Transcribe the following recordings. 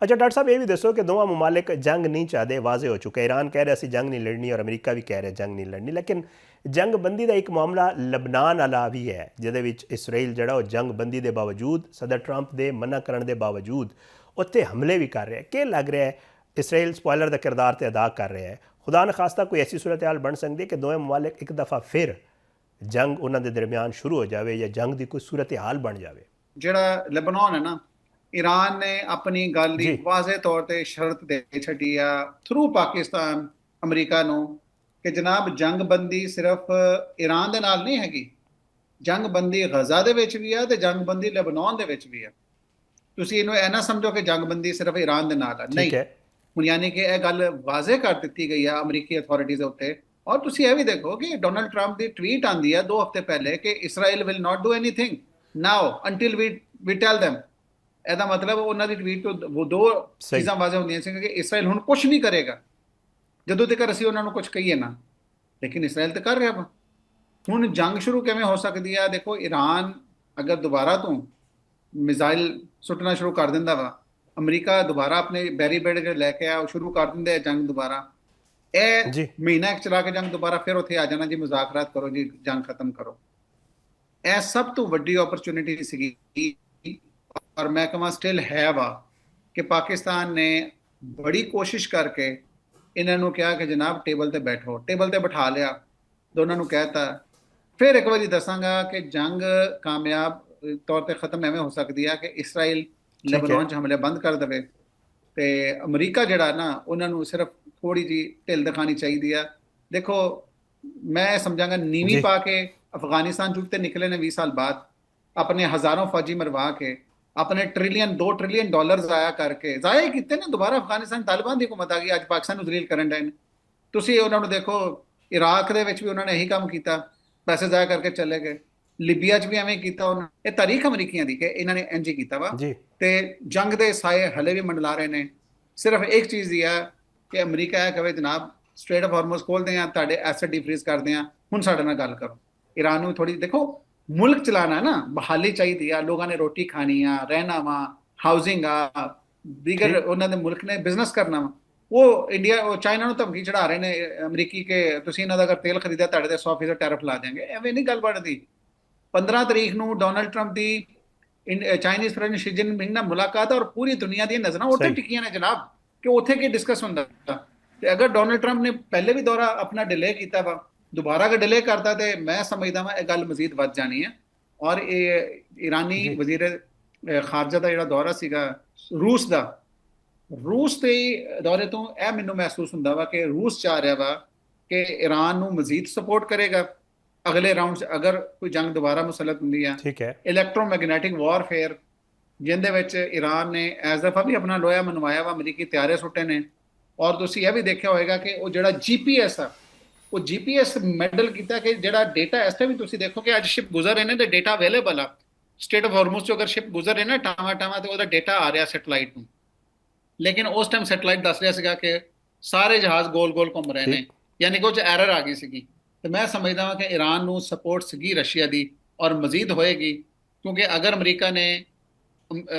अच्छा डॉक्टर साहब ये भी दसो कि दोवां मुमालिक जंग नहीं चाहते, वाजे हो चुका है। ईरान कह रहा असी जंग नहीं लड़नी और अमरीका भी कह रहा जंग नहीं लड़नी, लेकिन जंग बंदी का एक मामला लबनान वाला भी है जिहदे इसराइल जिहड़ा वो जंग बंदी के बावजूद सदर ट्रंप के मना करने के बावजूद उत्थे हमले भी कर रहा है। क्या लग रहा है इसराइल स्पॉयलर का किरदार तो अदा कर रहा है? खुदा न खास्ता कोई ऐसी सूरत हाल बन सकती है कि दोवें मुमालिक एक दफ़ा फिर जंग उन्होंने दरमियान शुरू हो जाए या जंग की कोई सूरत हाल बन जाए? ਜਿਹੜਾ ਲੈਬਨਾਨ ਹੈ ਨਾ, ईरान ने अपनी गल की जी वाजे तौर पर शर्त दे छड़ी आ थ्रू पाकिस्तान अमरीका ਨੂੰ कि जनाब जंग बंदी सिर्फ ईरान ਦੇ ਨਾਲ नहीं हैगी, जंग बंदी गजा ਦੇ ਵਿੱਚ ਵੀ ਆ ਤੇ जंग बंदी ਲੈਬਨਾਨ ਦੇ ਵਿੱਚ ਵੀ ਆ। ਤੁਸੀਂ ਇਹਨੂੰ ਇਹ ਨਾ ਸਮਝੋ ਕਿ ਜੰਗ ਬੰਦੀ ਸਿਰਫ ईरान ਦੇ ਨਾਲ ਆ, ठीक ਨਹੀਂ। है। ਹੁਣ ਯਾਨੀ ਕਿ ਇਹ ਗੱਲ ਵਾਜ਼ੇ ਕਰ ਦਿੱਤੀ ਗਈ ਆ ਅਮਰੀਕੀ ਅਥਾਰਟੀਜ਼ ਦੇ ਉੱਤੇ। ਔਰ ਤੁਸੀਂ ਇਹ ਵੀ ਦੇਖੋ ਕਿ ਡੋਨਲਡ ਟਰੰਪ ਦੀ ਟਵੀਟ ਆਂਦੀ ਆ 2 ਹਫ਼ਤੇ ਪਹਿਲੇ ਕਿ Israel will not do anything now until we tell them। ਇਹਦਾ ਮਤਲਬ ਉਹਨਾਂ ਦੀ ਟਵੀਟ ਤੋਂ ਉਹ 2 ਚੀਜ਼ਾਂ ਵਾਜ਼ੇ ਹੁੰਦੀਆਂ ਸੀ ਕਿ ਇਸਰਾਈਲ ਹੁਣ ਕੁਝ ਨਹੀਂ ਕਰੇਗਾ ਜਦੋਂ ਤੱਕ ਅਸੀਂ ਉਹਨਾਂ ਨੂੰ ਕੁਝ ਕਹੀਏ ਨਾ, ਲੇਕਿਨ ਇਸਰਾਈਲ ਤਾਂ ਕਰ ਰਿਹਾ ਵਾ। ਹੁਣ ਜੰਗ ਸ਼ੁਰੂ ਕਿਵੇਂ ਹੋ ਸਕਦੀ ਆ? ਦੇਖੋ, ਈਰਾਨ ਅਗਰ ਦੁਬਾਰਾ ਤੋਂ ਮਿਜ਼ਾਈਲ ਸੁੱਟਣਾ ਸ਼ੁਰੂ ਕਰ ਦਿੰਦਾ ਵਾ, ਅਮਰੀਕਾ ਦੁਬਾਰਾ ਆਪਣੇ ਬੈਰੀਬੇਡ ਜਿਹੜੇ ਲੈ ਕੇ ਆ ਉਹ ਸ਼ੁਰੂ ਕਰ ਦਿੰਦੇ ਆ ਜੰਗ ਦੁਬਾਰਾ। ਇਹ जी ਮਹੀਨਾ ਇੱਕ ਚਲਾ ਕੇ ਜੰਗ ਦੁਬਾਰਾ ਫਿਰ ਉੱਥੇ ਆ ਜਾਣਾ ਜੀ, ਮੁਜ਼ਾਕਰਾਤ ਕਰੋ ਜੀ, ਜੰਗ ਖਤਮ ਕਰੋ। ਇਹ ਸਭ ਤੋਂ ਵੱਡੀ ਓਪਰਚੁਨਿਟੀ ਸੀਗੀ ਔਰ ਮੈਂ ਕਹਾਂ ਸਟਿਲ ਹੈ ਵਾ ਕਿ ਪਾਕਿਸਤਾਨ ਨੇ ਬੜੀ ਕੋਸ਼ਿਸ਼ ਕਰਕੇ ਇਹਨਾਂ ਨੂੰ ਕਿਹਾ ਕਿ ਜਨਾਬ ਟੇਬਲ ਤੇ ਬੈਠੋ, ਟੇਬਲ ਤੇ ਬਿਠਾ ਲਿਆ, ਦੋਨਾਂ ਨੂੰ ਕਹਿਤਾ। ਫਿਰ ਇੱਕ ਵਾਰੀ ਦੱਸਾਂਗਾ ਕਿ ਜੰਗ ਕਾਮਯਾਬ ਤੌਰ ਤੇ ਖਤਮ ਐਵੇਂ ਹੋ ਸਕਦੀ ਆ ਕਿ ਇਸਰਾਈਲ ठीक है। ਲੈਬਨਾਨ 'ਚ ਹਮਲੇ ਬੰਦ ਕਰ ਦੇਵੇ ਤੇ ਅਮਰੀਕਾ ਜਿਹੜਾ ਨਾ ਉਹਨਾਂ ਨੂੰ ਸਿਰਫ ਥੋੜੀ ਜੀ ਢਿੱਲ ਦਿਖਾਣੀ ਚਾਹੀਦੀ ਆ। ਦੇਖੋ, ਮੈਂ ਸਮਝਾਂਗਾ ਨੀਵੀਂ जी ਪਾ ਕੇ ਅਫਗਾਨਿਸਤਾਨ ਚੁੱਕ ਤੇ ਨਿਕਲੇ ਨੇ 20 ਸਾਲ ਬਾਅਦ, ਆਪਣੇ ਹਜ਼ਾਰਾਂ ਫੌਜੀ ਮਰਵਾ ਕੇ, ਆਪਣੇ ਟ੍ਰਿਲੀਅਨ 2 ਟ੍ਰਿਲੀਅਨ ਡਾਲਰ ਜ਼ਾਇਆ ਕਰਕੇ ਜ਼ਾਇਆ ਹੀ ਕੀਤੇ ਨੇ। ਦੁਬਾਰਾ ਅਫਗਾਨਿਸਤਾਨ ਤਾਲਿਬਾਨ ਦੀ ਹੁਕੂਮਤ ਆ ਗਈ, ਅੱਜ ਪਾਕਿਸਤਾਨ ਨੂੰ ਜ਼ਲੀਲ ਕਰਨ ਡਏ ਨੇ। ਤੁਸੀਂ ਉਹਨਾਂ ਨੂੰ ਦੇਖੋ, ਇਰਾਕ ਦੇ ਵਿੱਚ ਵੀ ਉਹਨਾਂ ਨੇ ਇਹੀ ਕੰਮ ਕੀਤਾ, ਪੈਸੇ ਜ਼ਾਇਆ ਕਰਕੇ ਚਲੇ ਗਏ। ਲਿਬੀਆ 'ਚ ਵੀ ਐਵੇਂ ਕੀਤਾ ਉਹਨਾਂ। ਇਹ ਤਾਰੀਖ ਅਮਰੀਕੀਆਂ ਦੀ ਕਿ ਇਹਨਾਂ ਨੇ ਇੰਜ ਹੀ ਕੀਤਾ ਵਾ जी ਤੇ ਜੰਗ ਦੇ ਸਾਏ ਹਲੇ ਵੀ ਮੰਡਲਾ ਰਹੇ ਨੇ। ਸਿਰਫ ਇੱਕ ਚੀਜ਼ ਦੀ ਆ ਕਿ ਅਮਰੀਕਾ ਇਹ ਕਵੇ ਜਨਾਬ ਸਟ੍ਰੇਟ ਆਫ ਹਾਰਮੋਜ਼ ਖੋਲਦੇ ਆ, ਤੁਹਾਡੇ ਐਸਟ ਡੀਫਰੀਜ਼ ਕਰਦੇ ਆ, ਹੁਣ ਸਾਡੇ ਨਾਲ ਗੱਲ ਕਰੋ। ईरान ਨੂੰ ਥੋੜੀ ਦੇਖੋ, ਮੁਲਕ ਚਲਾਣਾ ਨਾ, ਬਹਾਲੀ ਚਾਹੀਦੀ ਆ, ਲੋਕਾਂ ਨੇ ਰੋਟੀ ਖਾਣੀ ਆ, ਰਹਿਣਾ ਵਾ, ਹਾਊਸਿੰਗ ਆ, ਦੀਗਰ ठीक ਉਹਨਾਂ ਦੇ ਮੁਲਕ ਨੇ ਬਿਜ਼ਨਸ ਕਰਨਾ ਵਾ। ਉਹ ਇੰਡੀਆ ਉਹ ਚਾਈਨਾ ਨੂੰ ਧਮਕੀ ਚੜਾ ਰਹੇ ਨੇ ਅਮਰੀਕੀ ਕਿ ਤੁਸੀਂ ਇਹਨਾਂ ਦਾ ਅਗਰ ਤੇਲ ਖਰੀਦਿਆ ਤੁਹਾਡੇ ਤੇ 100% ਟੈਰਿਫ ਲਾ ਦੇਣਗੇ। ਐਵੇਂ ਨਹੀਂ ਗੱਲ ਬਣਦੀ। 15 ਤਰੀਕ ਨੂੰ ਡੋਨਲਡ ਟਰੰਪ ਦੀ ਚਾਈਨੀਜ਼ ਪ੍ਰੈਜ਼ੀਡੈਂਟ ਸ਼ੀ ਜਿਨਪਿੰਗ ਨਾਲ ਮੁਲਾਕਾਤ ਔਰ ਪੂਰੀ ਦੁਨੀਆ ਦੀਆਂ ਨਜ਼ਰਾਂ ਉੱਥੇ सही ਟਿਕੀਆਂ ਨੇ ਜਨਾਬ ਕਿ ਉੱਥੇ ਕੀ ਡਿਸਕਸ ਹੁੰਦਾ। ਤੇ ਅਗਰ ਡੋਨਲਡ ਟਰੰਪ ਨੇ ਪਹਿਲੇ ਵੀ ਦੌਰਾ ਆਪਣਾ ਡਿਲੇ ਕੀਤਾ ਵਾ, ਦੁਬਾਰਾ ਅਗਰ ਡਿਲੇ ਕਰਦਾ ਤੇ ਮੈਂ ਸਮਝਦਾ ਵਾਂ ਇਹ ਗੱਲ ਮਜ਼ੀਦ ਵੱਧ ਜਾਣੀ ਹੈ। ਔਰ ਇਹ ਈਰਾਨੀ जी ਵਜ਼ੀਰ ਖਾਰਜਾ ਦਾ ਜਿਹੜਾ ਦੌਰਾ ਸੀਗਾ ਰੂਸ ਦਾ, ਰੂਸ ਦੇ ਦੌਰੇ ਤੋਂ ਇਹ ਮੈਨੂੰ ਮਹਿਸੂਸ ਹੁੰਦਾ ਵਾ ਕਿ ਰੂਸ ਚਾਹ ਰਿਹਾ ਵਾ ਕਿ ਈਰਾਨ ਨੂੰ ਮਜ਼ੀਦ ਸਪੋਰਟ ਕਰੇਗਾ ਅਗਲੇ ਰਾਊਂਡ 'ਚ ਅਗਰ ਕੋਈ ਜੰਗ ਦੁਬਾਰਾ ਮੁਸਲਤ ਹੁੰਦੀ ਆ। ठीक है। ਇਲੈਕਟ੍ਰੋਮੈਗਨੈਟਿਕ ਵਾਰਫੇਅਰ ਜਿਹਦੇ ਵਿੱਚ ਈਰਾਨ ਨੇ ਇਸ ਦਫਾ ਵੀ ਆਪਣਾ ਲੋਹਾ ਮਨਵਾਇਆ ਵਾ, ਅਮਰੀਕੀ ਤਿਆਰੇ ਸੁੱਟੇ ਨੇ। ਔਰ ਤੁਸੀਂ ਇਹ ਵੀ ਦੇਖਿਆ ਹੋਏਗਾ ਕਿ ਉਹ ਜਿਹੜਾ GPS ਆ, ਉਹ GPS ਮੈਡਲ ਕੀਤਾ ਕਿ ਜਿਹੜਾ ਡੇਟਾ ਇਸ ਤੇ ਵੀ ਤੁਸੀਂ ਦੇਖੋ ਕਿ ਅੱਜ ਸ਼ਿਪ ਗੁਜ਼ਰ ਰਹੇ ਨੇ ਤੇ ਡੇਟਾ ਅਵੇਲੇਬਲ ਆ ਸਟੇਟ ਆਫ ਹਾਰਮੋਜ਼ 'ਚ। ਅਗਰ ਸ਼ਿਪ ਗੁਜ਼ਰ ਰਹੇ ਨਾ ਟਾਵਾਂ ਟਾਵਾਂ ਤੇ ਉਹਦਾ ਡੇਟਾ ਆ ਰਿਹਾ ਸੈਟਲਾਈਟ ਨੂੰ, ਲੇਕਿਨ ਉਸ ਟਾਈਮ ਸੈਟਲਾਈਟ ਦੱਸ ਰਿਹਾ ਸੀਗਾ ਕਿ ਸਾਰੇ ਜਹਾਜ਼ ਗੋਲ ਗੋਲ ਘੁੰਮ ਰਹੇ ਨੇ, ठीक ਯਾਨੀ ਕਿ ਉਹ 'ਚ ਐਰਰ ਆ ਗਈ ਸੀਗੀ। ਤੇ ਮੈਂ ਸਮਝਦਾ ਹਾਂ ਕਿ ਈਰਾਨ ਨੂੰ ਸਪੋਰਟ ਸੀਗੀ ਰਸ਼ੀਆ ਦੀ ਔਰ ਮਜ਼ੀਦ ਹੋਏਗੀ, ਕਿਉਂਕਿ ਅਗਰ ਅਮਰੀਕਾ ਨੇ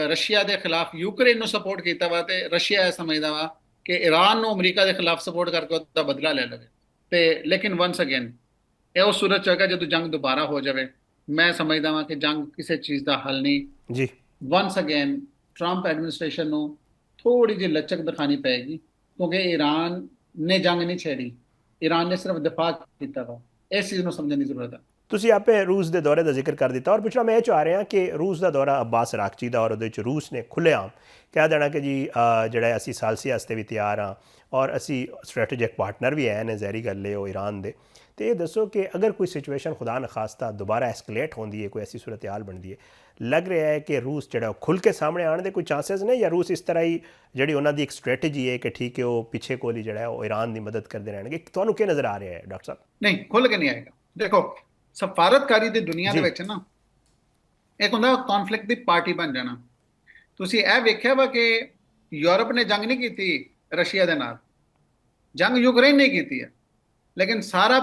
ਰਸ਼ੀਆ ਦੇ ਖਿਲਾਫ ਯੂਕਰੇਨ ਨੂੰ ਸਪੋਰਟ ਕੀਤਾ ਵਾ ਤੇ ਰਸ਼ੀਆ ਇਹ ਸਮਝਦਾ ਵਾ ਕਿ ਈਰਾਨ ਨੂੰ ਅਮਰੀਕਾ ਦੇ ਖਿਲਾਫ ਸਪੋਰਟ ਕਰਕੇ ਉਹਦਾ ਬਦਲਾ ਲੈ ਲਵੇ। ਤੇ ਲੇਕਿਨ ਵਨਸ ਅਗੇਨ ਇਹ ਉਸ ਸੂਰਤ 'ਚ ਹੈਗਾ ਜਦੋਂ ਜੰਗ ਦੁਬਾਰਾ ਹੋ ਜਾਵੇ। ਮੈਂ ਸਮਝਦਾ ਹਾਂ ਕਿ ਜੰਗ ਕਿਸੇ ਚੀਜ਼ ਦਾ ਹੱਲ ਨਹੀਂ। जी ਵਨਸ ਅਗੇਨ ਟਰੰਪ ਐਡਮਿਨਿਸਟ੍ਰੇਸ਼ਨ ਨੂੰ ਥੋੜੀ ਜਿਹੀ ਲਚਕ ਦਿਖਾਣੀ ਪਏਗੀ, ਕਿਉਂਕਿ ਈਰਾਨ ਨੇ ਜੰਗ ਨਹੀਂ ਛੇੜੀ, ਈਰਾਨ ਨੇ ਸਿਰਫ ਦਿਫਾ ਕੀਤਾ ਵਾ। ਇਸ ਚੀਜ਼ ਨੂੰ ਸਮਝਣ ਦੀ ਜ਼ਰੂਰਤ ਹੈ। ਤੁਸੀਂ ਆਪੇ रूस के दौरे का जिक्र कर दिता और पिछला मैं ये चाह रहा कि रूस का दौरा अब्बास अरागची का और वो रूस ने खुलेआम कह देना कि जी जोड़ा असी सालसी वास्ते भी तैयार हाँ और असी स्ट्रैटेजिक पार्टनर भी है जहरी गल है वो ईरान दे। तो ये दसो कि अगर कोई सिचुएशन खुदा न खास्ता दोबारा एस्कलेट होती है, कोई ऐसी सूरत हाल बनती है, लग रहा है कि रूस जो खुल के सामने आने के कोई चांसेस ने, या रूस इस तरह ही जी उन्होंने एक स्ट्रैटेजी है कि ठीक है वो पिछे को ही जो ईरान की मदद करते रहेंगे? ਤੁਹਾਨੂੰ क्या नज़र आ रहा है डॉक्टर साहब? ਨਹੀਂ, ਖੁੱਲ ਕੇ ਨਹੀਂ ਆਏਗਾ। ਦੇਖੋ, ਸਫਾਰਤਕਾਰੀ ਦੀ ਦੁਨੀਆ ਦੇ जी ਵਿੱਚ ਨਾ ਇੱਕ ਹੁੰਦਾ ਕੌਨਫਲਿਕਟ ਦੀ ਪਾਰਟੀ ਬਣ ਜਾਣਾ। ਤੁਸੀਂ ਇਹ ਵੇਖਿਆ ਵਾ ਕਿ ਯੂਰਪ ਨੇ ਜੰਗ ਨਹੀਂ ਕੀਤੀ ਰਸ਼ੀਆ ਦੇ ਨਾਲ, ਜੰਗ ਯੂਕਰੇਨ ਨੇ ਕੀਤੀ ਹੈ, ਲੇਕਿਨ ਸਾਰਾ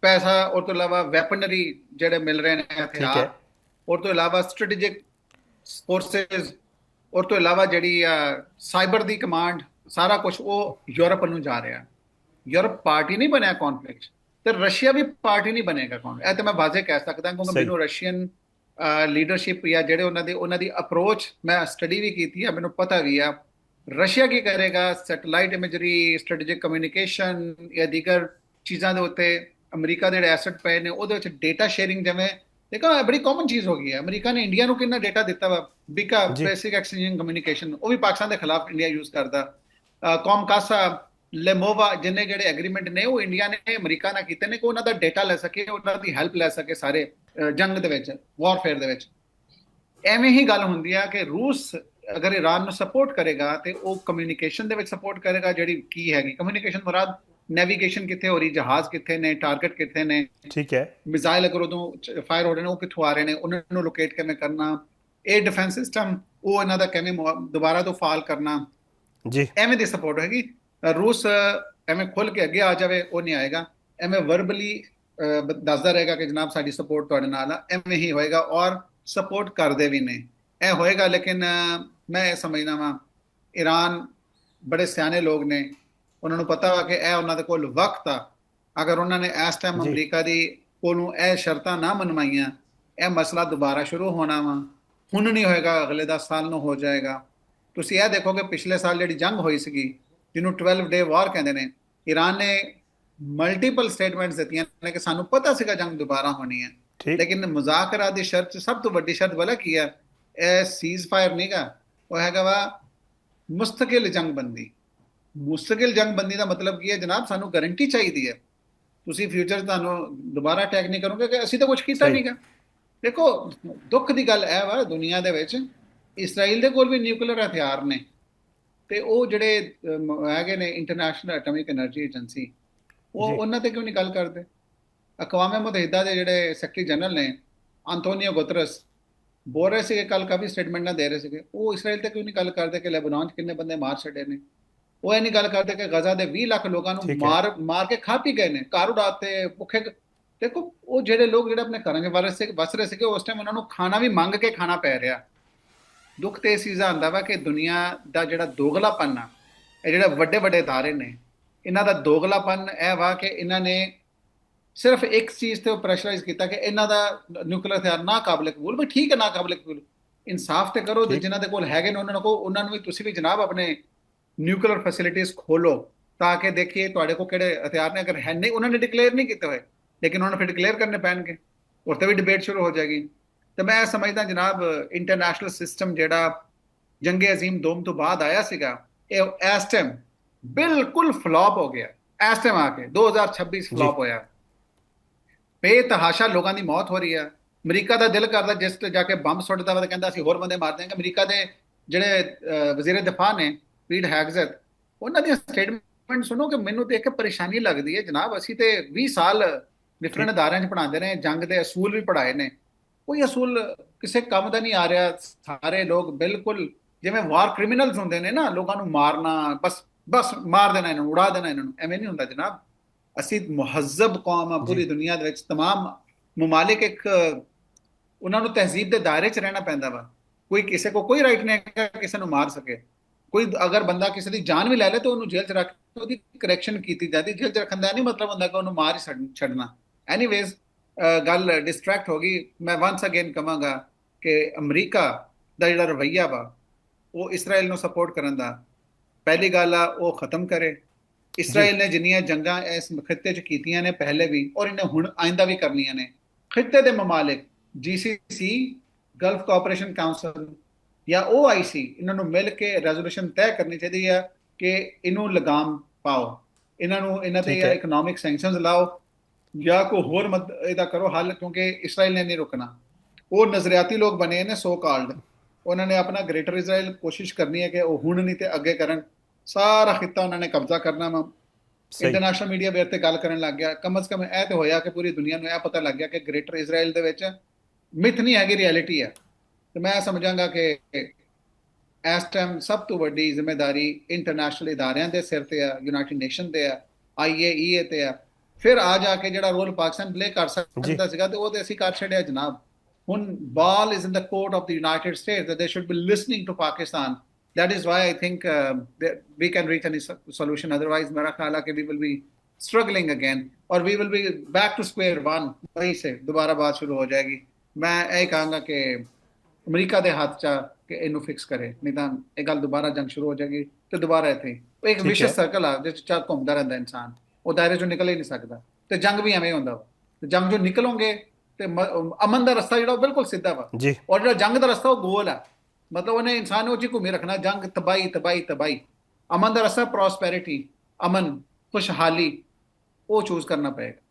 ਪੈਸਾ ਔਰ ਤੋਂ ਇਲਾਵਾ ਵੈਪਨਰੀ ਜਿਹੜੇ ਮਿਲ ਰਹੇ ਨੇ ठीक है। ਹਥਿਆਰ, ਔਰ ਤੋਂ ਇਲਾਵਾ ਸਟ੍ਰੈਟੇਜਿਕ ਫੋਰਸਸ ਔਰ ਤੋਂ ਇਲਾਵਾ ਜਿਹੜੀ ਸਾਈਬਰ ਦੀ ਕਮਾਂਡ, ਸਾਰਾ ਕੁਝ ਉਹ ਯੂਰਪ ਨੂੰ ਜਾ ਰਿਹਾ। ਯੂਰਪ ਪਾਰਟੀ ਨਹੀਂ ਬਣਿਆ ਕੌਨਫਲਿਕਟ, ਤੇ ਰਸ਼ੀਆ ਵੀ ਪਾਰਟੀ ਨਹੀਂ ਬਣੇਗਾ ਕੌਨਫਲਿਕਟ। ਇਹ ਤਾਂ ਮੈਂ ਵਾਜ਼ੇ ਕਹਿ ਸਕਦਾ, ਕਿਉਂਕਿ ਮੈਨੂੰ ਰਸ਼ੀਅਨ ਲੀਡਰਸ਼ਿਪ ਜਾਂ ਜਿਹੜੇ ਉਹਨਾਂ ਦੀ ਅਪਰੋਚ ਮੈਂ ਸਟੱਡੀ ਵੀ ਕੀਤੀ ਆ, ਮੈਨੂੰ ਪਤਾ ਵੀ ਆ ਰਸ਼ੀਆ ਕੀ ਕਰੇਗਾ। ਸੈਟੇਲਾਈਟ ਇਮੇਜਰੀ, ਸਟ੍ਰੈਟੇਜਿਕ ਕਮਿਊਨੀਕੇਸ਼ਨ ਜਾਂ ਦੀਗਰ ਚੀਜ਼ਾਂ ਦੇ ਉੱਤੇ ਅਮਰੀਕਾ ਦੇ ਜਿਹੜੇ ਐਸਟ ਪਏ ਨੇ ਉਹਦੇ ਵਿੱਚ ਡੇਟਾ ਸ਼ੇਅਰਿੰਗ, ਜਿਵੇਂ ਦੇਖੋ ਬੜੀ ਕਾਮਨ ਚੀਜ਼ ਹੋ ਗਈ ਹੈ। ਅਮਰੀਕਾ ਨੇ ਇੰਡੀਆ ਨੂੰ ਕਿੰਨਾ ਡੇਟਾ ਦਿੱਤਾ ਵਾ, ਬਿਕਾ ਬੇਸਿਕ ਐਕਸਚੇਂਜਿੰਗ ਕਮਿਊਨੀਕੇਸ਼ਨ, ਉਹ ਵੀ ਪਾਕਿਸਤਾਨ ਦੇ ਖਿਲਾਫ ਇੰਡੀਆ ਯੂਜ਼ ਕਰਦਾ। ਕੌਮਕਾਸਾ, ਲੈਮੋਵਾ, ਜਿੰਨੇ ਜਿਹੜੇ ਐਗਰੀਮੈਂਟ ਨੇ ਉਹ ਇੰਡੀਆ ਨੇ ਅਮਰੀਕਾ ਨਾਲ ਕੀਤੇ ਨੇ ਕਿ ਉਹਨਾਂ ਦਾ ਡੇਟਾ ਲੈ ਸਕੇ, ਉਹਨਾਂ ਦੀ ਹੈਲਪ ਲੈ ਸਕੇ ਸਾਰੇ ਜੰਗ ਦੇ ਵਿੱਚ, ਵਾਰਫੇਅਰ ਦੇ ਵਿੱਚ। ਐਵੇਂ ਹੀ ਗੱਲ ਹੁੰਦੀ ਆ ਕਿ ਰੂਸ ਅਗਰ ਈਰਾਨ ਨੂੰ ਸਪੋਰਟ ਕਰੇਗਾ ਤੇ ਉਹ ਕਮਿਊਨੀਕੇਸ਼ਨ ਦੇ ਵਿੱਚ ਸਪੋਰਟ ਕਰੇਗਾ। ਜਿਹੜੀ ਕੀ ਹੈਗੀ ਕਮਿਊਨੀਕੇਸ਼ਨ, ਮੁਰਾਦ ਨੈਵੀਗੇਸ਼ਨ ਕਿੱਥੇ ਹੋ ਰਹੀ, ਜਹਾਜ਼ ਕਿੱਥੇ ਨੇ, ਟਾਰਗੇਟ ਕਿੱਥੇ ਨੇ, ਠੀਕ ਹੈ, ਮਿਜ਼ਾਈਲ ਅਗਰ ਉਦੋਂ ਫਾਇਰ ਹੋ ਰਹੇ ਨੇ ਉਹ ਕਿੱਥੋਂ ਆ ਰਹੇ ਨੇ, ਉਹਨਾਂ ਨੂੰ ਲੋਕੇਟ ਕਿਵੇਂ ਕਰਨਾ, ਇਹ ਡਿਫੈਂਸ ਸਿਸਟਮ ਉਹ ਇਹਨਾਂ ਦਾ ਕਿਵੇਂ ਦੁਬਾਰਾ ਤੋਂ ਫਾਲ ਕਰਨਾ ਜੀ, ਐਵੇਂ ਦੀ ਸਪੋਰਟ ਹੋਏਗੀ। ਰੂਸ ਐਵੇਂ ਖੁੱਲ ਕੇ ਅੱਗੇ ਆ ਜਾਵੇ ਉਹ ਨਹੀਂ ਆਏਗਾ, ਐਵੇਂ ਵਰਬਲੀ ਦੱਸਦਾ ਰਹੇਗਾ ਕਿ ਜਨਾਬ ਸਾਡੀ ਸਪੋਰਟ ਤੁਹਾਡੇ ਨਾਲ ਆ, ਐਵੇਂ ਹੀ ਹੋਏਗਾ। ਔਰ ਸਪੋਰਟ ਕਰਦੇ ਵੀ ਨੇ, ਇਹ ਹੋਏਗਾ। ਲੇਕਿਨ ਮੈਂ ਇਹ ਸਮਝਦਾ ਵਾਂ ਈਰਾਨ ਬੜੇ ਸਿਆਣੇ ਲੋਕ ਨੇ, ਉਹਨਾਂ ਨੂੰ ਪਤਾ ਵਾ ਕਿ ਇਹ ਉਹਨਾਂ ਦੇ ਕੋਲ ਵਕਤ ਆ। ਅਗਰ ਉਹਨਾਂ ਨੇ ਇਸ ਟਾਈਮ ਅਮਰੀਕਾ ਦੀ ਕੋਲੋਂ ਇਹ ਸ਼ਰਤਾਂ ਨਾ ਮਨਵਾਈਆਂ, ਇਹ ਮਸਲਾ ਦੁਬਾਰਾ ਸ਼ੁਰੂ ਹੋਣਾ ਵਾ। ਹੁਣ ਨਹੀਂ ਹੋਏਗਾ, ਅਗਲੇ 10 ਸਾਲ ਨੂੰ ਹੋ ਜਾਏਗਾ। ਤੁਸੀਂ ਇਹ ਦੇਖੋ ਕਿ ਪਿਛਲੇ ਸਾਲ ਜਿਹੜੀ ਜੰਗ ਹੋਈ ਸੀਗੀ, ਜਿਹਨੂੰ 12 ਡੇ ਵਾਰ ਕਹਿੰਦੇ ਨੇ, ਈਰਾਨ ਨੇ ਮਲਟੀਪਲ ਸਟੇਟਮੈਂਟਸ ਦਿੱਤੀਆਂ ਨੇ ਕਿ ਸਾਨੂੰ ਪਤਾ ਸੀਗਾ ਜੰਗ ਦੁਬਾਰਾ ਹੋਣੀ ਹੈ, ਲੇਕਿਨ ਮੁਜ਼ਾਕਰਾ ਦੀ ਸ਼ਰਤ, ਸਭ ਤੋਂ ਵੱਡੀ ਸ਼ਰਤ ਵਾਲਾ ਕੀ ਹੈ, ਇਹ ਸੀਜ਼ ਫਾਇਰ ਨਹੀਂਗਾ, ਉਹ ਹੈਗਾ ਵਾ ਮੁਸਤਕਿਲ ਜੰਗਬੰਦੀ। ਮੁਸਤਕਿਲ ਜੰਗਬੰਦੀ ਦਾ ਮਤਲਬ ਕੀ ਹੈ ਜਨਾਬ, ਸਾਨੂੰ ਗਾਰੰਟੀ ਚਾਹੀਦੀ ਹੈ ਤੁਸੀਂ ਫਿਊਚਰ ਤੁਹਾਨੂੰ ਦੁਬਾਰਾ ਅਟੈਕ ਨਹੀਂ ਕਰੋਗੇ ਕਿ ਅਸੀਂ ਤਾਂ ਕੁਝ ਕੀਤਾ ਨਹੀਂਗਾ। ਦੇਖੋ ਦੁੱਖ ਦੀ ਗੱਲ ਇਹ ਵਾ, ਦੁਨੀਆ ਦੇ ਵਿੱਚ ਇਸਰਾਈਲ ਦੇ ਕੋਲ ਵੀ ਨਿਊਕਲੀਅਰ ਹਥਿਆਰ ਨੇ, ਤੇ ਉਹ ਜਿਹੜੇ ਹੈਗੇ ਨੇ ਇੰਟਰਨੈਸ਼ਨਲ ਐਟਮਿਕ ਐਨਰਜੀ ਏਜੰਸੀ, ਉਹ ਉਹਨਾਂ ਤੇ ਕਿਉਂ ਨਹੀਂ ਗੱਲ ਕਰਦੇ। ਅਕਵਾਮ ਮੁਤਹਿਦਾ ਦੇ ਜਿਹੜੇ ਸੈਕਟਰੀ ਜਨਰਲ ਨੇ ਅੰਤੋਨੀਓ ਗੁਤਰਸ ਬੋਲ ਰਹੇ ਸੀਗੇ ਕੱਲ, ਕਾਫੀ ਸਟੇਟਮੈਂਟਾਂ ਦੇ ਰਹੇ ਸੀਗੇ, ਉਹ ਇਸਰਾਈਲ ਤੇ ਕਿਉਂ ਨਹੀਂ ਗੱਲ ਕਰਦੇ ਕਿ ਲੈਬਨਾਨ 'ਚ ਕਿੰਨੇ ਬੰਦੇ ਮਾਰ ਛੱਡੇ ਨੇ। ਉਹ ਇਹ ਨਹੀਂ ਗੱਲ ਕਰਦੇ ਕਿ ਗਜ਼ਾ ਦੇ 20 ਲੱਖ ਲੋਕਾਂ ਨੂੰ ਮਾਰ ਕੇ ਖਾ ਪੀ ਗਏ ਨੇ, ਘਰ ਉਡਾਤੇ, ਭੁੱਖੇ। ਦੇਖੋ ਉਹ ਜਿਹੜੇ ਲੋਕ ਜਿਹੜੇ ਆਪਣੇ ਘਰਾਂ 'ਚ ਵਸ ਰਹੇ ਸੀਗੇ ਉਸ ਟਾਈਮ, ਉਹਨਾਂ ਨੂੰ ਖਾਣਾ ਵੀ ਮੰਗ ਕੇ ਖਾਣਾ ਪੈ ਰਿਹਾ। ਦੁੱਖ ਤੇ ਇਸ ਚੀਜ਼ ਦਾ ਆਉਂਦਾ ਵਾ ਕਿ ਦੁਨੀਆ ਦਾ ਜਿਹੜਾ ਦੋਗਲਾਪਨ ਆ, ਇਹ ਜਿਹੜੇ ਵੱਡੇ ਵੱਡੇ ਅਦਾਰੇ ਨੇ, ਇਹਨਾਂ ਦਾ ਦੋਗਲਾਪਨ ਇਹ ਵਾ ਕਿ ਇਹਨਾਂ ਨੇ ਸਿਰਫ ਇੱਕ ਚੀਜ਼ ਤੇ ਪ੍ਰੈਸ਼ਰਾਈਜ਼ ਕੀਤਾ ਕਿ ਇਹਨਾਂ ਦਾ ਨਿਊਕਲੀਅਰ ਹਥਿਆਰ ਨਾ ਕਾਬਲੇ ਕਬੂਲ। ਵੀ ਠੀਕ ਹੈ, ਨਾ ਕਾਬਲੇ ਕਬੂਲ, ਇਨਸਾਫ ਤੇ ਕਰੋ। ਜਿਨ੍ਹਾਂ ਦੇ ਕੋਲ ਹੈਗੇ ਨੇ ਉਹਨਾਂ ਨੂੰ ਕਹੋ, ਉਹਨਾਂ ਨੂੰ ਵੀ ਤੁਸੀਂ ਵੀ ਜਨਾਬ ਆਪਣੇ ਨਿਊਕਲੀਅਰ ਫੈਸਿਲਿਟੀਜ਼ ਖੋਲੋ, ਤਾਂ ਕਿ ਦੇਖੀਏ ਤੁਹਾਡੇ ਕੋਲ ਕਿਹੜੇ ਹਥਿਆਰ ਨੇ। ਅਗਰ ਹੈ ਨਹੀਂ, ਉਹਨਾਂ ਨੇ ਡਿਕਲੇਅਰ ਨਹੀਂ ਕੀਤੇ ਹੋਏ, ਲੇਕਿਨ ਉਹਨਾਂ ਨੂੰ ਫਿਰ ਡਿਕਲੇਅਰ ਕਰਨੇ ਪੈਣਗੇ, ਉਸ ਤੇ ਵੀ ਡਿਬੇਟ ਸ਼ੁਰੂ ਹੋ ਜਾਏਗੀ। ਤੇ ਮੈਂ ਸਮਝਦਾ ਜਨਾਬ ਇੰਟਰਨੈਸ਼ਨਲ ਸਿਸਟਮ ਜਿਹੜਾ ਜੰਗੇ ਅਜ਼ੀਮ ਦੋਮ ਤੋਂ ਬਾਅਦ ਆਇਆ ਸੀਗਾ, ਇਹ ਇਸ ਟਾਈਮ ਬਿਲਕੁਲ ਫਲॉप ਹੋ ਗਿਆ। ਇਸ ਟਾਈਮ ਆ ਕੇ 2026 ਫਲॉप ਹੋਇਆ, ਬੇਤਹਾਸ਼ਾ ਲੋਕਾਂ ਦੀ ਮੌਤ ਹੋ ਰਹੀ ਹੈ। ਅਮਰੀਕਾ ਦਾ ਦਿਲ ਕਰਦਾ ਜਿਸ ਤੇ ਜਾ ਕੇ ਬੰਬ ਸੁੱਟਦਾ ਵਾ ਤੇ ਕਹਿੰਦਾ ਅਸੀਂ ਹੋਰ ਬੰਦੇ ਮਾਰ ਦਿਆਂਗੇ। ਅਮਰੀਕਾ ਦੇ ਜਿਹੜੇ ਵਜ਼ੀਰ ਦਿਫਾ ਨੇ ਪੀਟ ਹੈਗਜ਼ੈਟ, ਉਹਨਾਂ ਦੀਆਂ ਸਟੇਟਮੈਂਟ ਸੁਣੋ ਕਿ ਮੈਨੂੰ ਦੇਖ ਕੇ ਪਰੇਸ਼ਾਨੀ ਲੱਗਦੀ ਹੈ ਜਨਾਬ। ਅਸੀਂ ਤੇ 20 ਸਾਲ ਡਿਫਰੈਂਟ ਅਦਾਰਿਆਂ 'ਚ ਪੜ੍ਹਾਉਂਦੇ ਰਹੇ, ਜੰਗ ਦੇ ਅਸੂਲ ਵੀ ਪੜ੍ਹਾਏ ਨੇ, ਕੋਈ ਅਸੂਲ ਕਿਸੇ ਕੰਮ ਦਾ ਨਹੀਂ ਆ ਰਿਹਾ। ਸਾਰੇ ਲੋਕ ਬਿਲਕੁਲ ਜਿਵੇਂ ਵਾਰ ਕ੍ਰਿਮੀਨਲਸ ਹੁੰਦੇ ਨੇ ਨਾ, ਲੋਕਾਂ ਨੂੰ ਮਾਰਨਾ, ਬਸ ਮਾਰ ਦੇਣਾ ਇਹਨਾਂ ਨੂੰ, ਉਡਾ ਦੇਣਾ ਇਹਨਾਂ ਨੂੰ, ਐਵੇਂ ਨਹੀਂ ਹੁੰਦਾ ਜਨਾਬ। ਅਸੀਂ ਮੁਹੱਜ਼ਬ ਕੌਮ ਆ ਪੂਰੀ ਦੁਨੀਆ ਦੇ ਵਿੱਚ, ਤਮਾਮ ਮਮਾਲਿਕ ਇੱਕ ਉਹਨਾਂ ਨੂੰ ਤਹਿਜ਼ੀਬ ਦੇ ਦਾਇਰੇ 'ਚ ਰਹਿਣਾ ਪੈਂਦਾ ਵਾ। ਕੋਈ ਕਿਸੇ ਕੋ ਕੋਈ ਰਾਈਟ ਨਹੀਂ ਹੈ ਕਿਸੇ ਨੂੰ ਮਾਰ ਸਕੇ। ਕੋਈ ਅਗਰ ਬੰਦਾ ਕਿਸੇ ਦੀ ਜਾਨ ਵੀ ਲੈ ਲੇ ਤਾਂ ਉਹਨੂੰ ਜੇਲ੍ਹ 'ਚ ਰੱਖ ਕੇ ਉਹਦੀ ਕਰੈਕਸ਼ਨ ਕੀਤੀ ਜਾਂਦੀ। ਜੇਲ੍ਹ 'ਚ ਰੱਖਣ ਦਾ ਨਹੀਂ ਮਤਲਬ ਹੁੰਦਾ ਕਿ ਉਹਨੂੰ ਮਾਰ ਹੀ ਛੱਡਣਾ। ਐਨੀਵੇਜ਼ ਗੱਲ ਡਿਸਟਰੈਕਟ ਹੋ ਗਈ। ਮੈਂ ਵਾਂਸ ਅਗੇਨ ਕਹਾਂਗਾ ਕਿ ਅਮਰੀਕਾ ਦਾ ਜਿਹੜਾ ਰਵੱਈਆ ਵਾ ਉਹ ਇਸਰਾਈਲ ਨੂੰ ਸਪੋਰਟ ਕਰਨ ਦਾ, ਪਹਿਲੀ ਗੱਲ ਆ ਉਹ ਖਤਮ ਕਰੇ। ਇਸਰਾਈਲ ਨੇ ਜਿੰਨੀਆਂ ਜੰਗਾਂ ਇਸ ਖਿੱਤੇ 'ਚ ਕੀਤੀਆਂ ਨੇ ਪਹਿਲੇ ਵੀ, ਔਰ ਇਹਨੇ ਹੁਣ ਆਇੰਦਾ ਵੀ ਕਰਨੀਆਂ ਨੇ, ਖਿੱਤੇ ਦੇ ਮਮਾਲਿਕ GCC, ਗਲਫ ਕੋਆਪਰੇਸ਼ਨ ਕਾਉਂਸਲ ਜਾਂ OIC, ਇਹਨਾਂ ਨੂੰ ਮਿਲ ਕੇ ਰੈਜ਼ੋਲੂਸ਼ਨ ਤੈਅ ਕਰਨੀ ਚਾਹੀਦੀ ਹੈ ਕਿ ਇਹਨੂੰ ਲਗਾਮ ਪਾਓ, ਇਹਨਾਂ ਨੂੰ, ਇਹਨਾਂ ਤੇ ਇਕਨੋਮਿਕ ਸੈਂਕਸ਼ਨਸ ਲਾਓ ਜਾਂ ਕੋਈ ਹੋਰ ਇਹਦਾ ਕਰੋ ਹੱਲ, ਕਿਉਂਕਿ ਇਸਰਾਈਲ ਨੇ ਨਹੀਂ ਰੁਕਣਾ। ਉਹ ਨਜ਼ਰਿਆਤੀ ਲੋਕ ਬਣੇ ਨੇ ਸੋ ਕਾਲਡ, ਉਹਨਾਂ ਨੇ ਆਪਣਾ ਗ੍ਰੇਟਰ ਇਜ਼ਰਾਈਲ ਕੋਸ਼ਿਸ਼ ਕਰਨੀ ਹੈ ਕਿ ਉਹ ਹੁਣ ਨਹੀਂ ਤੇ ਅੱਗੇ ਕਰਨ। ਸਾਰਾ ਖਿੱਤਾ ਉਹਨਾਂ ਨੇ ਕਬਜ਼ਾ ਕਰਨਾ ਵਾ। ਇੰਟਰਨੈਸ਼ਨਲ ਮੀਡੀਆ ਵੇਰ ਤੇ ਗੱਲ ਕਰਨ ਲੱਗ ਗਿਆ। ਕਮ ਅਜ਼ ਕਮ ਇਹ ਤੇ ਹੋਇਆ ਕਿ ਪੂਰੀ ਦੁਨੀਆ ਨੂੰ ਇਹ ਪਤਾ ਲੱਗ ਗਿਆ ਕਿ ਗ੍ਰੇਟਰ ਇਜ਼ਰਾਈਲ ਦੇ ਵਿੱਚ ਮਿਥ ਨਹੀਂ ਹੈਗੀ, ਰਿਐਲਿਟੀ ਹੈ। ਤੇ ਮੈਂ ਸਮਝਾਂਗਾ ਕਿ ਇਸ ਟਾਈਮ ਸਭ ਤੋਂ ਵੱਡੀ ਜ਼ਿੰਮੇਦਾਰੀ ਇੰਟਰਨੈਸ਼ਨਲ ਇਦਾਰਿਆਂ ਦੇ ਸਿਰ ਤੇ ਆ, ਯੂਨਾਈਟਿਡ ਨੇਸ਼ਨ ਤੇ ਆ, IAEA ਤੇ ਆ। ਫਿਰ ਆ ਜਾ ਕੇ ਜਿਹੜਾ ਰੋਲ ਪਾਕਿਸਤਾਨ ਪਲੇ ਕਰ ਸਕਦਾ ਸੀਗਾ ਤੇ ਉਹ ਤੇ ਅਸੀਂ ਕਰ ਛੱਡਿਆ ਜਨਾਬ। ਹੁਣ ball is in the court of the United States, that they should be listening to Pakistan. That is why I think that we can reach any solution. Otherwise, मेरा ख्याल है कि we will be struggling again, और we will be back to square one. वहीं से दोबारा बात शुरू हो जाएगी. मैं यही कहूँगा कि ਅਮਰੀਕਾ ਦੇ ਹੱਥ 'ਚ ਕਿ ਇਹਨੂੰ ਫਿਕਸ ਕਰੇ, ਨਹੀਂ ਤਾਂ ਇਹ ਗੱਲ ਦੁਬਾਰਾ ਜੰਗ ਸ਼ੁਰੂ ਹੋ ਜਾਏਗੀ ਤੇ ਦੁਬਾਰਾ ਇੱਥੇ ਇੱਕ ਵਿਸ਼ੇਸ਼ ਸਰਕਲ ਆ ਜਿਸ 'ਚ ਘੁੰਮਦਾ ਰਹਿੰਦਾ ਇਨਸਾਨ, ਉਹ ਦਾਇਰੇ 'ਚੋਂ ਨਿਕਲ ਹੀ ਨਹੀਂ ਸਕਦਾ. ਤੇ ਜੰਗ ਵੀ ਐਵੇਂ ਹੁੰਦਾ ਵਾ, ਤੇ ਜੰਗ 'ਚੋਂ ਨਿਕਲੋਗੇ ਤੇ ਅਮਨ ਦਾ ਰਸਤਾ ਜਿਹੜਾ ਉਹ ਬਿਲਕੁਲ ਸਿੱਧਾ ਵਾ, ਔਰ ਜਿਹੜਾ ਜੰਗ ਦਾ ਰਸਤਾ ਉਹ ਗੋਲ ਆ. ਮਤਲਬ ਉਹਨੇ ਇਨਸਾਨ ਨੂੰ ਉਹ 'ਚ ਘੁੰਮੇ ਰੱਖਣਾ. ਜੰਗ ਤਬਾਹੀ ਤਬਾਹੀ ਤਬਾਹੀ. ਅਮਨ ਦਾ ਰਸਤਾ ਪ੍ਰੋਸਪੈਰਿਟੀ, ਅਮਨ, ਖੁਸ਼ਹਾਲੀ, ਉਹ ਚੂਜ਼ ਕਰਨਾ ਪਏਗਾ.